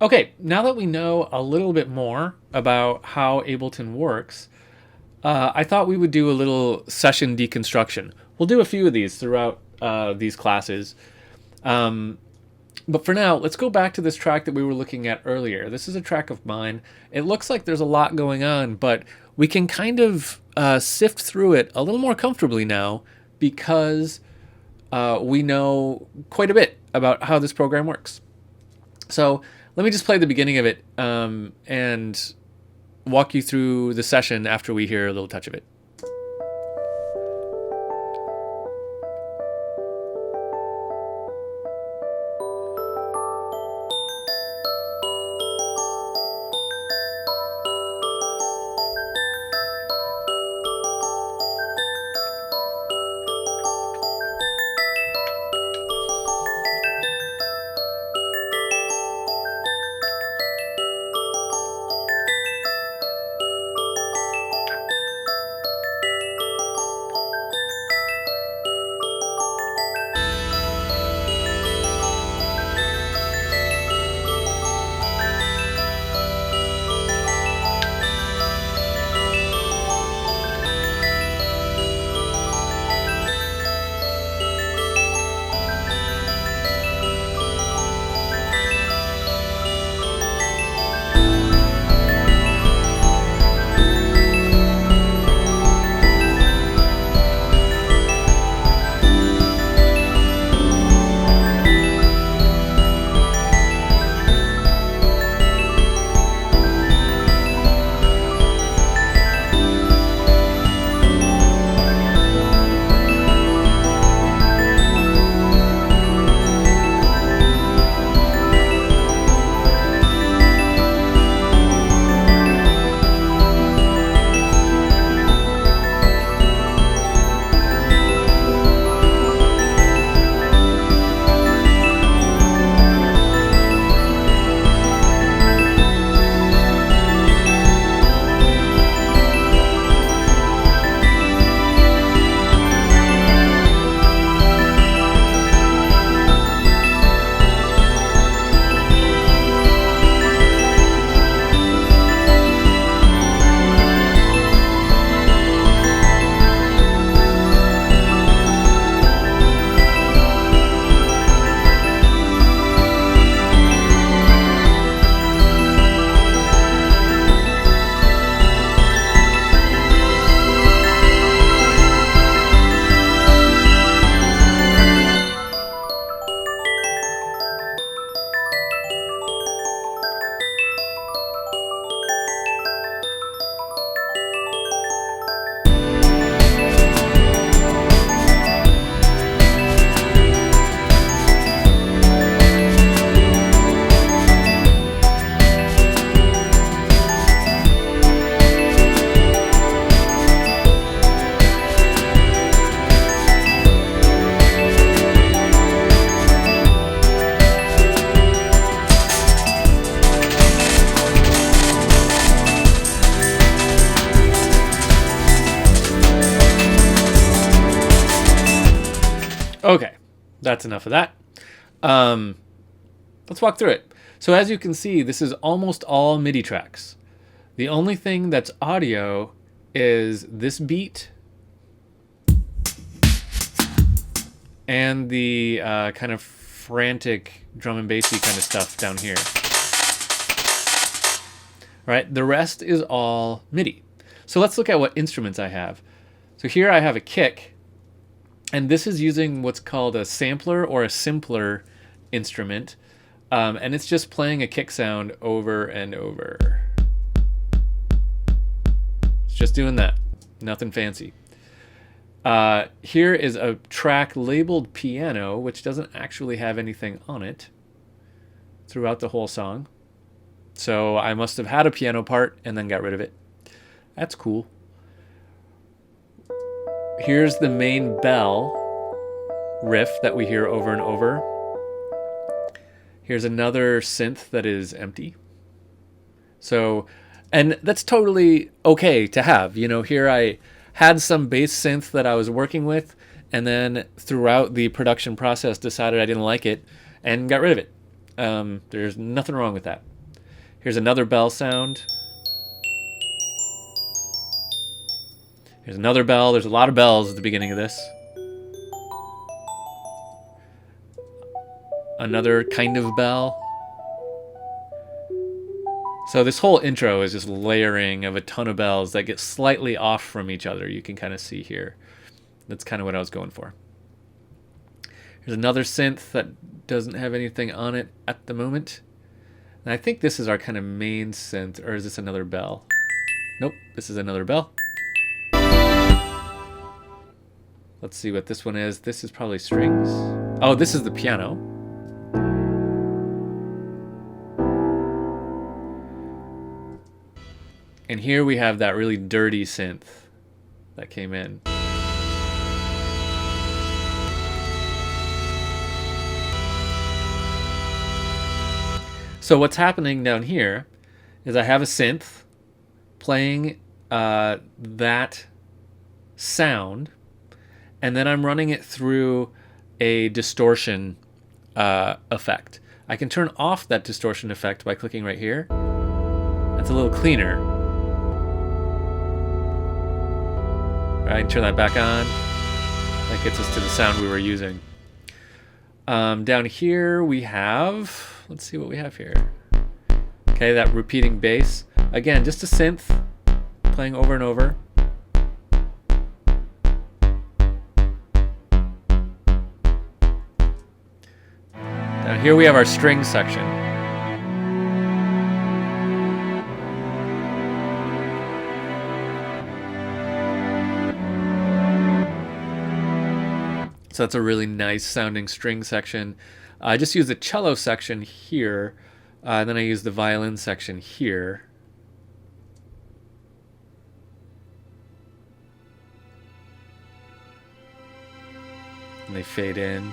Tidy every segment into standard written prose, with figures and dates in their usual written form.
Okay, now that we know a little bit more about how Ableton works, I thought we would do a little session deconstruction. We'll do a few of these throughout these classes. But for now, let's go back to this track that we were looking at earlier. This is a track of mine. It looks like there's a lot going on, but we can kind of sift through it a little more comfortably now because we know quite a bit about how this program works. So let me just play the beginning of it and walk you through the session after we hear a little touch of it. Okay, that's enough of that. Let's walk through it. So as you can see, this is almost all MIDI tracks. The only thing that's audio is this beat and the kind of frantic drum and bassy kind of stuff down here. Right? The rest is all MIDI. So let's look at what instruments I have. So here I have a kick, and this is using what's called a sampler or a simpler instrument. And it's just playing a kick sound over and over. It's just doing that. Nothing fancy. Here is a track labeled piano, which doesn't actually have anything on it throughout the whole song. So I must have had a piano part and then got rid of it. That's cool. Here's the main bell riff that we hear over and over. Here's another synth that is empty. So, and that's totally okay to have. You know, here I had some bass synth that I was working with, and then throughout the production process decided I didn't like it and got rid of it. There's nothing wrong with that. Here's another bell sound. Here's another bell. There's a lot of bells at the beginning of this. Another kind of bell. So this whole intro is just layering of a ton of bells that get slightly off from each other. You can kind of see here. That's kind of what I was going for. Here's another synth that doesn't have anything on it at the moment. And I think this is our kind of main synth, or is this another bell? Nope, this is another bell. Let's see what this one is. This is probably strings. Oh, this is the piano. And here we have that really dirty synth that came in. So what's happening down here is I have a synth playing that sound, and then I'm running it through a distortion effect. I can turn off that distortion effect by clicking right here. That's a little cleaner. Right, turn that back on. That gets us to the sound we were using. Down here we have, let's see what we have here. Okay, that repeating bass. Again, just a synth playing over and over. Down here we have our string section. So that's a really nice sounding string section. I just use the cello section here, and then I use the violin section here. And they fade in.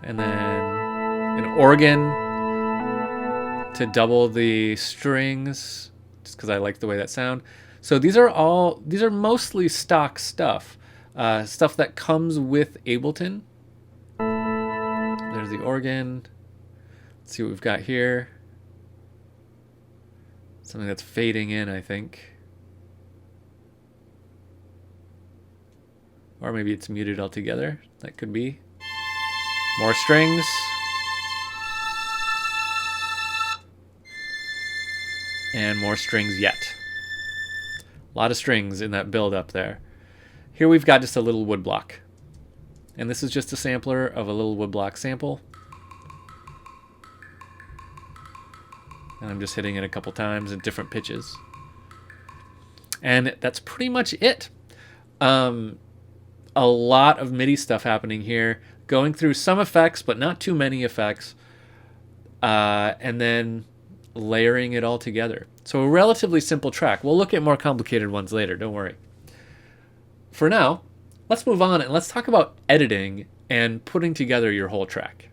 And then an organ to double the strings, just because I like the way that sound. So these are mostly stock stuff, stuff that comes with Ableton. There's the organ. Let's see what we've got here. Something that's fading in, I think. Or maybe it's muted altogether. That could be. More strings. And more strings yet. A lot of strings in that build up there. Here we've got just a little woodblock. And this is just a sampler of a little woodblock sample. And I'm just hitting it a couple times at different pitches. And that's pretty much it. A lot of MIDI stuff happening here. Going through some effects, but not too many effects. And then layering it all together. So a relatively simple track. We'll look at more complicated ones later, don't worry. For now, let's move on and let's talk about editing and putting together your whole track.